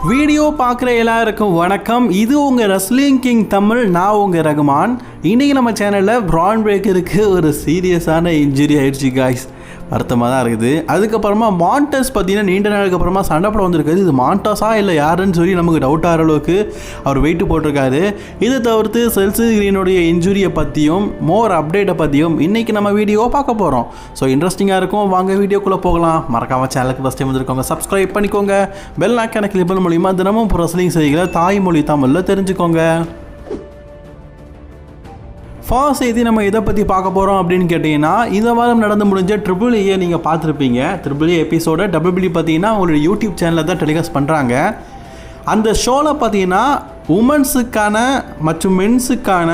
Video பார்க்குற எல்லாருக்கும் வணக்கம். இது உங்கள் ரெஸ்லிங் கிங் தமிழ். நான் உங்கள் ரகுமான். இன்றைக்கி நம்ம சேனலில் பிரான் பிரேக்கருக்கு ஒரு சீரியஸான இன்ஜுரி ஆயிடுச்சு காய்ஸ். வருத்தமாக தான் இருக்குது. அதுக்கப்புறமா மாண்டஸ் பார்த்தீங்கன்னா நீண்ட நாளுக்கு அப்புறமா சண்டை படம் வந்திருக்காது. இது மாண்டஸா இல்லை யாருன்னு சொல்லி நமக்கு டவுட் ஆகிற அளவுக்கு அவர் வெயிட்டு போட்டிருக்காரு. இதை தவிர்த்து செல்சி கிரீனுடைய இன்ஜுரியை பற்றியும் மோர் அப்டேட்டை பற்றியும் இன்றைக்கி நம்ம வீடியோ பார்க்க போகிறோம். ஸோ இன்ட்ரெஸ்டிங்காக இருக்கும். வாங்க வீடியோக்குள்ளே போகலாம். மறக்காமல் சேனலுக்கு ஃபஸ்ட் டைம் வந்திருக்கோங்க சப்ஸ்கிரைப் பண்ணிக்கோங்க. பெல் ஐக்கானை கிளிக் பண்ண மூலிமா தினமும் ரெஸ்லிங் செய்திகளை தாய்மொழி தமிழில் தெரிஞ்சுக்கோங்க. ஃபர்ஸ்ட் செய்தி நம்ம இதை பற்றி பார்க்க போகிறோம் அப்படின்னு கேட்டிங்கன்னா, இந்த வாரம் நடந்து முடிஞ்ச ட்ரிபிள் ஏ நீங்கள் பார்த்துருப்பீங்க. ட்ரிபிள் ஏ எபிசோட டபிள்யூபிள்யூ பார்த்தீங்கன்னா அவங்களோட யூடியூப் சேனலில் தான் டெலிகாஸ்ட் பண்ணுறாங்க. அந்த ஷோவில் பார்த்தீங்கன்னா உமன்ஸுக்கான மற்றும் மென்ஸுக்கான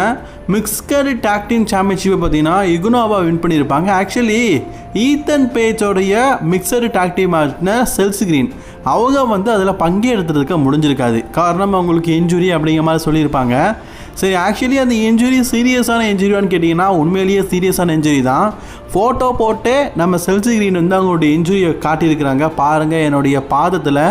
மிக்ஸ்டு டாக் டீம் சாம்பியன்ஷிப்பை பார்த்தீங்கன்னா இகுனோவா வின் பண்ணியிருப்பாங்க. ஆக்சுவலி ஈத்தன் பேஜோடைய மிக்சடு டாக் டீம் ஆடின செல்சி கிரீன் அவங்க அதில் பங்கேற்றுறதுக்கு முடிஞ்சிருக்காது. காரணம் அவங்களுக்கு இன்ஜுரி அப்படிங்கிற மாதிரி சொல்லியிருப்பாங்க. சரி, ஆக்சுவலி அந்த இன்ஜுரி சீரியஸான இன்ஜுரியான்னு கேட்டிங்கன்னா உண்மையிலேயே சீரியஸான இன்ஜுரி தான். ஃபோட்டோ போட்டு நம்ம செல்சி கிரீன் அவங்களுடைய இன்ஜுரியை காட்டியிருக்கிறாங்க. பாருங்கள், என்னுடைய பாதத்தில்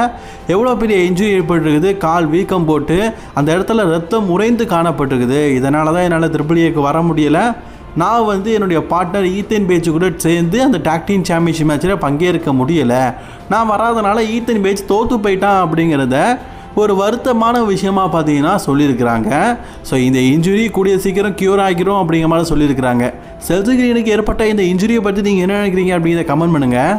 எவ்வளோ பெரிய இன்ஜுரி ஏற்பட்டுருக்குது. கால் வீக்கம் போட்டு அந்த இடத்துல ரத்தம் உறைந்து காணப்பட்டிருக்குது. இதனால தான் என்னால் ட்ரிபிள் ஏக்கு வர முடியலை. நான் என்னுடைய பார்ட்னர் ஈத்தன் பேஜ் கூட சேர்ந்து அந்த டாக் டீம் சாம்பியன்ஷிப் மேட்சில் பங்கேற்க முடியலை. நான் வராதனால ஈத்தன் பேஜ் தோற்று போயிட்டான் அப்படிங்கிறத ஒரு வருத்தமான விஷயமா பார்த்தீங்கன்னா சொல்லியிருக்கிறாங்க. ஸோ இந்த இன்ஜுரி கூடிய சீக்கிரம் க்யூர் ஆகிரும் அப்படிங்கிற மாதிரி சொல்லியிருக்கிறாங்க. செல்சி கிரீனுக்கு ஏற்பட்ட இந்த இன்ஜுரியை பற்றி நீங்கள் என்ன நினைக்கிறீங்க அப்படிங்கிறத கமெண்ட் பண்ணுங்கள்.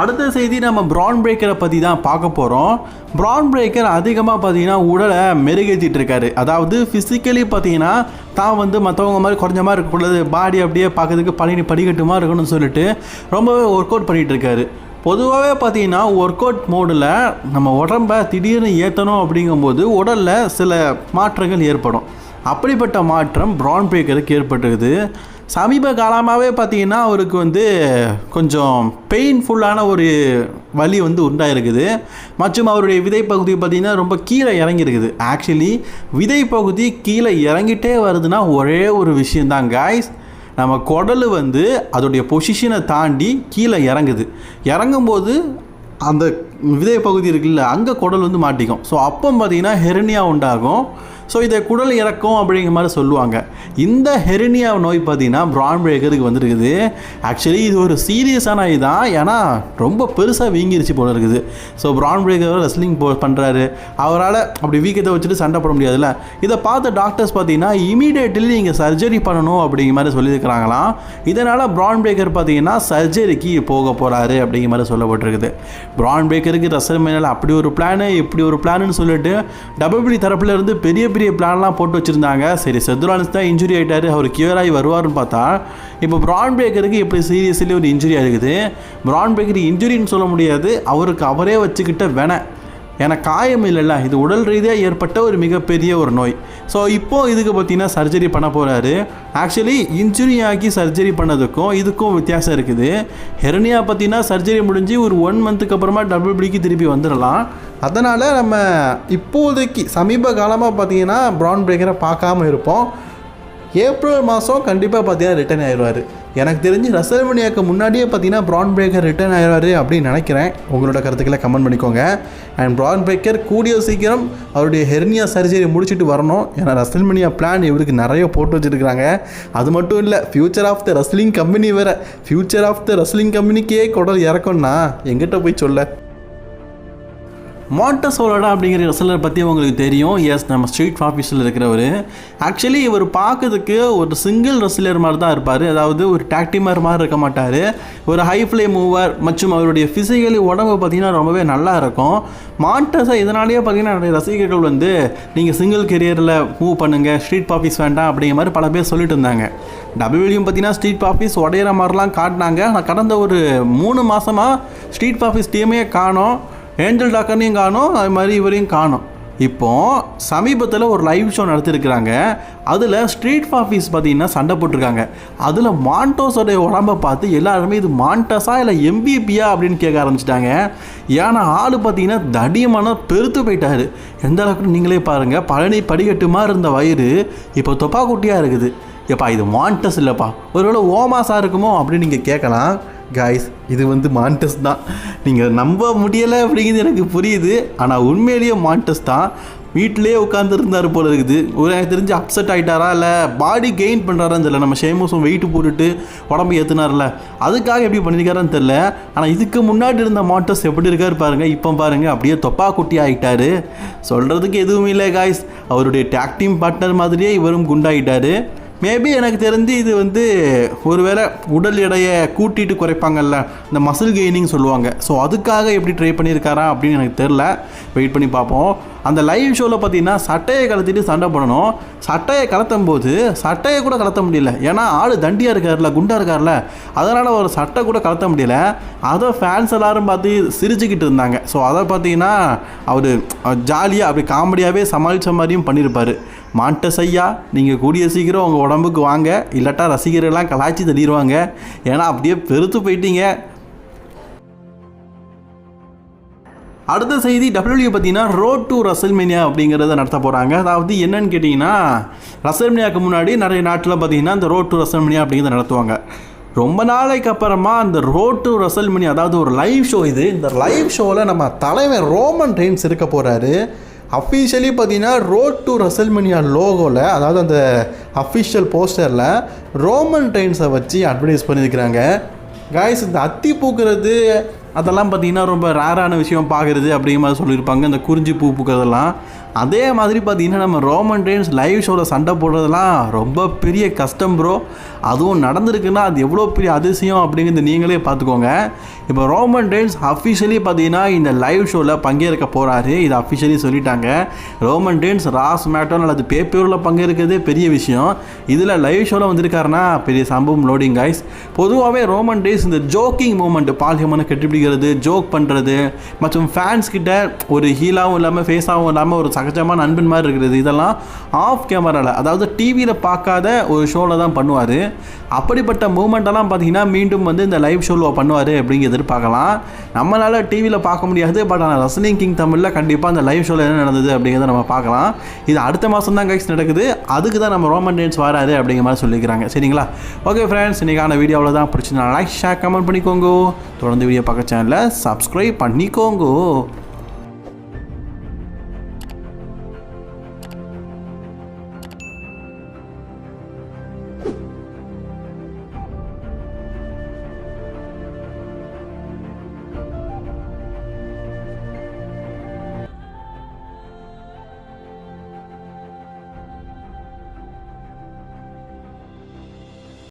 அடுத்த செய்தி நம்ம பிரான் பிரேக்கரை பற்றி தான் பார்க்க போகிறோம். பிரான் பிரேக்கர் அதிகமாக பார்த்தீங்கன்னா உடலை மெருகேற்றிட்டு இருக்காரு. அதாவது ஃபிசிக்கலி பார்த்தீங்கன்னா தான் மற்றவங்க மாதிரி குறைஞ்ச மாதிரி இருக்கக்கூடாது, பாடி அப்படியே பார்க்கறதுக்கு படிக்கட்டுமா இருக்கணும்னு சொல்லிட்டு ரொம்பவே ஒர்க் அவுட் பண்ணிகிட்டு இருக்காரு. பொதுவாகவே பார்த்தீங்கன்னா ஒர்க் அவுட் மோடில் நம்ம உடம்பை திடீர்னு ஏற்றணும் அப்படிங்கும்போது உடலில் சில மாற்றங்கள் ஏற்படும். அப்படிப்பட்ட மாற்றம் பிரான் பிரேக்கருக்கு ஏற்பட்டுருக்குது. சமீப காலமாகவே பார்த்தீங்கன்னா அவருக்கு கொஞ்சம் பெயின்ஃபுல்லான ஒரு வலி உண்டாயிருக்குது. மற்றும் அவருடைய விதை பகுதி பார்த்திங்கன்னா ரொம்ப கீழே இறங்கியிருக்குது. ஆக்சுவலி விதை பகுதி கீழே இறங்கிட்டே வருதுன்னா ஒரே ஒரு விஷயந்தான் காய்ஸ், நம்ம குடல் அதோடைய பொசிஷனை தாண்டி கீழே இறங்கும்போது அந்த விதை பகுதி இருக்குல்ல, அங்கே குடல் மாட்டிக்கும். ஸோ அப்போ பார்த்திங்கன்னா ஹெர்னியா உண்டாகும். ஸோ இதை குடல் இறக்கும் அப்படிங்கிற மாதிரி சொல்லுவாங்க. இந்த ஹெர்னியா நோய் பார்த்திங்கன்னா பிரான் பிரேக்கருக்கு வந்துருக்குது. ஆக்சுவலி இது ஒரு சீரியஸான இதுதான். ஏன்னா ரொம்ப பெருசாக வீங்கிருச்சு போல இருக்குது. ஸோ பிரான் பிரேக்கர் ரெஸ்லிங் பண்ணுறாரு, அவரால் அப்படி வீக்கத்தை வச்சுட்டு சண்டை போட முடியாதுல்ல. இதை பார்த்த டாக்டர்ஸ் பார்த்திங்கன்னா இமீடியட்லி நீங்கள் சர்ஜரி பண்ணணும் அப்படிங்கிற மாதிரி சொல்லியிருக்கிறாங்களாம். இதனால் பிரான் பிரேக்கர் பார்த்திங்கன்னா சர்ஜரிக்கு போக போகிறாரு அப்படிங்கிற மாதிரி சொல்லப்பட்டிருக்குது. பிரான் பிரேக்கருக்கு ரெஸ்ல்மேனியாவில் அப்படி ஒரு பிளானு இப்படி ஒரு பிளான்னு சொல்லிட்டு டபிள்யூபிள்யூ தரப்புல இருந்து பெரிய பிளான்லாம் போட்டு வச்சுருந்தாங்க. சரி, செத்ரான்ஸ் தான் இன்ஜுரி ஆகிட்டார், அவர் கியூர் ஆகி வருவார்னு பார்த்தா இப்போ பிரான் பிரேக்கருக்கு எப்படி சீரியஸ்லி ஒரு இன்ஜுரி ஆகிருக்குது. பிரான் பிரேக்கர் இன்ஜுரின்னு சொல்ல முடியாது, அவருக்கு அவரே வச்சுக்கிட்ட ஏன்னா காயம் இல்லைல்ல, இது உடல் ரீதியாக ஏற்பட்ட ஒரு மிகப்பெரிய ஒரு நோய். ஸோ இப்போது இதுக்கு பார்த்தீங்கன்னா சர்ஜரி பண்ண போகிறாரு. ஆக்சுவலி இன்ஜுரி ஆகி சர்ஜரி பண்ணதுக்கும் இதுக்கும் வித்தியாசம் இருக்குது. ஹெர்னியா பார்த்தீங்கன்னா சர்ஜரி முடிஞ்சு ஒரு 1 மந்த்துக்கு அப்புறமா டபிள்யூபிள்யூக்கு திருப்பி வந்துடலாம். அதனால் நம்ம இப்போதைக்கு சமீப காலமாக பார்த்தீங்கன்னா பிரான் பிரேக்கரை பார்க்காம இருப்போம். ஏப்ரல் மாதம் கண்டிப்பாக பார்த்தீங்கன்னா ரிட்டர்ன் ஆயிடுவார். எனக்கு தெரிஞ்சு ரெஸ்ல்மேனியாவுக்கு முன்னாடியே பார்த்தீங்கன்னா பிரான் பிரேக்கர் ரிட்டர்ன் ஆயிடுவார் அப்படின்னு நினைக்கிறேன். உங்களோட கருத்துக்களை கமெண்ட் பண்ணிக்கோங்க. அண்ட் பிரான் பிரேக்கர் கூடிய சீக்கிரம் அவருடைய ஹெர்னியா சர்ஜரி முடிச்சுட்டு வரணும். ஏன்னா ரெஸ்ல்மேனியா பிளான் இவருக்கு நிறைய போட்டு வச்சுருக்காங்க. அது மட்டும் இல்லை, future of the wrestling company வேறு. ஃபியூச்சர் ஆஃப் த ரெஸ்லிங் கம்பெனிக்கே குடல் இறக்கும்னா எங்கிட்ட போய் சொல்ல. மாண்டசோலடா அப்படிங்கிற ரெஸ்லர் பற்றி உங்களுக்கு தெரியும். எஸ், நம்ம ஸ்ட்ரீட் ஆஃபீஸில் இருக்கிறவர். ஆக்சுவலி இவர் பார்க்கறதுக்கு ஒரு சிங்கிள் ரெஸ்லர் மாதிரி தான் இருப்பார். அதாவது ஒரு டாக் டீமர் மாதிரி இருக்க மாட்டார். ஒரு ஹை ஃப்ளே மூவர் மற்றும் அவருடைய ஃபிசிக்கலி உடம்பு பார்த்திங்கன்னா ரொம்பவே நல்லா இருக்கும். மாண்டஸை இதனாலேயே பார்த்திங்கன்னா நிறைய ரசிகர்கள் நீங்கள் சிங்கிள் கெரியரில் மூவ் பண்ணுங்கள், ஸ்ட்ரீட் ஆஃபீஸ் வேண்டாம் அப்படிங்கிற மாதிரி பல பேர் சொல்லிட்டு இருந்தாங்க. டபிள்யூபிள்யூ பார்த்திங்கன்னா ஸ்ட்ரீட் ஆஃபீஸ் உடையிற மாதிரிலாம் காட்டினாங்க. ஆனால் கடந்த ஒரு 3 மாதமாக ஸ்ட்ரீட் ஆஃபீஸ் டீமே காணோம். ஏஞ்சல் டாக்கர்னையும் காணும், அது மாதிரி இவரையும் காணும். இப்போது சமீபத்தில் ஒரு லைவ் ஷோ நடத்திருக்கிறாங்க. அதில் ஸ்ட்ரீட் ஆஃபீஸ் பார்த்திங்கன்னா சண்டை போட்டிருக்காங்க. அதில் மாண்டோஸோடைய உடம்பை பார்த்து எல்லாருமே இது மாண்டஸா இல்லை எம்பிபியா அப்படின்னு கேட்க ஆரம்பிச்சிட்டாங்க. ஏன்னா ஆள் பார்த்திங்கன்னா தடியமான பெருத்து போயிட்டார். எந்த அளவுக்கு நீங்களே பாருங்கள், பழனி படிக்கட்டுமா இருந்த வயிறு இப்போ தொப்பா குட்டியாக இருக்குது. எப்பா இது மாண்டஸ் இல்லைப்பா, ஒருவேளை ஓமாஸாக இருக்குமோ அப்படின்னு நீங்கள் கேட்கலாம். காய்ஸ் இது வந்து மான்டஸ் தான். நீங்கள் நம்ப முடியலை அப்படிங்கிறது எனக்கு புரியுது. ஆனால் உண்மையிலேயே மான்டஸ் தான். வீட்டிலே உட்காந்துருந்தார் போல இருக்குது. எனக்கு தெரிஞ்சு அப்செட் ஆகிட்டாரா இல்லை பாடி கெயின் பண்ணுறாரான்னு தெரியல. நம்ம ஷேமஸும் வெயிட்டு போட்டுட்டு உடம்பு ஏற்றுனார்ல, அதுக்காக எப்படி பண்ணியிருக்காரான்னு தெரில. ஆனால் இதுக்கு முன்னாடி இருந்த மான்டஸ் எப்படி இருக்கார் பாருங்கள். இப்போ பாருங்கள் அப்படியே தொப்பா குட்டி ஆகிட்டார். சொல்கிறதுக்கு எதுவும் இல்லை காய்ஸ். அவருடைய டேக் டீம் பார்ட்னர் மாதிரியே இவரும் குண்டாகிட்டார். மேபி எனக்கு தெரிஞ்சு இது வந்து ஒருவேளை உடல் எடையை கூட்டிகிட்டு குறைப்பாங்கல்ல, இந்த மசில் கெய்னிங் சொல்லுவாங்க. ஸோ அதுக்காக எப்படி ட்ரை பண்ணியிருக்காரா அப்படின்னு எனக்கு தெரில. வெயிட் பண்ணி பார்ப்போம். அந்த லைவ் ஷோவில் பார்த்தீங்கன்னா சட்டையை கலத்திட்டு சண்டை போடணும். சட்டையை கலத்தும் போது சட்டையை கூட கலத்த முடியல. ஏன்னா ஆள் தண்டியாக இருக்கார்ல, குண்டாக இருக்கார்ல, அதனால் ஒரு சட்டை கூட கலத்த முடியல. அதை ஃபேன்ஸ் எல்லோரும் பார்த்து சிரிச்சுக்கிட்டு இருந்தாங்க. ஸோ அதை பார்த்தீங்கன்னா அவர் ஜாலியாக அப்படி காமெடியாகவே சமாளித்த மாதிரியும் பண்ணியிருப்பார். மான்டஸ் ஐயா, நீங்கள் கூடிய சீக்கிரம் உங்கள் உடம்புக்கு வாங்க, இல்லாட்டா ரசிகர்கள்லாம் கலாய்ச்சி தள்ளிடுவாங்க. ஏன்னா அப்படியே பெருத்து போயிட்டீங்க. அடுத்த செய்தி WWE பார்த்தீங்கன்னா ரோட் டு ரசல்மேனியா அப்படிங்கிறத நடத்த போகிறாங்க. அதாவது என்னன்னு கேட்டிங்கன்னா, ரசல்மேனியாவுக்கு முன்னாடி நிறைய நாட்டில் பார்த்தீங்கன்னா இந்த ரோட் டு ரசல்மேனியா அப்படிங்கிறத நடத்துவாங்க. ரொம்ப நாளைக்கு அப்புறமா அந்த ரோட் டு ரசல்மேனியா, அதாவது ஒரு லைவ் ஷோ இது. இந்த லைவ் ஷோவில் நம்ம தலைவர் ரோமன் ரெயின்ஸ் இருக்க போகிறாரு. அஃபிஷியலி பார்த்தீங்கன்னா ரோட் டு ரசல்மேனியா லோகோவில், அதாவது அந்த அஃபிஷியல் போஸ்டரில் ரோமன் ரெயின்ஸை வச்சு அட்வர்டைஸ் பண்ணியிருக்கிறாங்க. காய்ஸ், இந்த அத்தி பூக்கிறது அதெல்லாம் பார்த்திங்கன்னா ரொம்ப ரேரான விஷயம் பார்க்குறது அப்படிங்கிற மாதிரி சொல்லியிருப்பாங்க. இந்த குறிஞ்சி பூ பூக்கிறதெல்லாம் அதே மாதிரி பார்த்திங்கன்னா நம்ம ரோமன் ரெயின்ஸ் லைவ் ஷோவில் சண்டை போடுறதெல்லாம் ரொம்ப பெரிய கஷ்டம் ப்ரோ. அதுவும் நடந்திருக்குன்னா அது எவ்வளோ பெரிய அதிசயம் அப்படிங்கிறது நீங்களே பார்த்துக்கோங்க. இப்போ ரோமன் ரெயின்ஸ் அஃபிஷியலி பார்த்தீங்கன்னா இந்த லைவ் ஷோவில் பங்கேற்க போகிறாரு. இது அஃபிஷியலி சொல்லிட்டாங்க. ரோமன் ரெயின்ஸ் ராஸ் மேட்டோ அல்லது பேப்பரில் பங்கேற்கிறதே பெரிய விஷயம். இதில் லைவ் ஷோவில் வந்திருக்காருன்னா பெரிய சம்பவம் லோடிங் காய்ஸ். பொதுவாகவே ரோமன் ரெயின்ஸ் இந்த ஜோக்கிங் மூமெண்ட், பால் ஹியூமனை கட்டிப்பிடிக்கிறது, ஜோக் பண்ணுறது மற்றும் ஃபேன்ஸ் கிட்ட ஒரு ஹீலாகவும் இல்லாமல் ஃபேஸாகவும் இல்லாமல் ஒரு சகஜமான நண்பன் மாதிரி இருக்கிறது, இதெல்லாம் ஆஃப் கேமராவில், அதாவது டிவியில் பார்க்காத ஒரு ஷோவில் தான் பண்ணுவார். அப்படிப்பட்ட மூமெண்ட்டெல்லாம் பார்த்தீங்கன்னா மீண்டும் வந்து இந்த லைவ் ஷோவில் பண்ணுவார் அப்படிங்கிறது எதிர்பார்க்கலாம். நம்மளால் டிவியில் பார்க்க முடியாது. பட் ஆனால் ரஸ்லிங் கிங் தமிழில் கண்டிப்பாக அந்த லைவ் ஷோவில் என்ன நடந்தது அப்படிங்கிறத நம்ம பார்க்கலாம். இது அடுத்த மாதம் தான் கைஸ் நடக்குது. அதுக்கு தான் நம்ம ரோமன் ரெயின்ஸ் வராது அப்படிங்கிற மாதிரி சொல்லிக்கிறாங்க. சரிங்களா? ஓகே ஃப்ரெண்ட்ஸ், இன்றைக்கான வீடியோவில் தான் பிடிச்சிருந்தா லைக், ஷேர், கமெண்ட் பண்ணிக்கோங்க. தொடர்ந்து வீடியோ பார்க்க சேனலை சப்ஸ்கிரைப் பண்ணிக்கோங்க.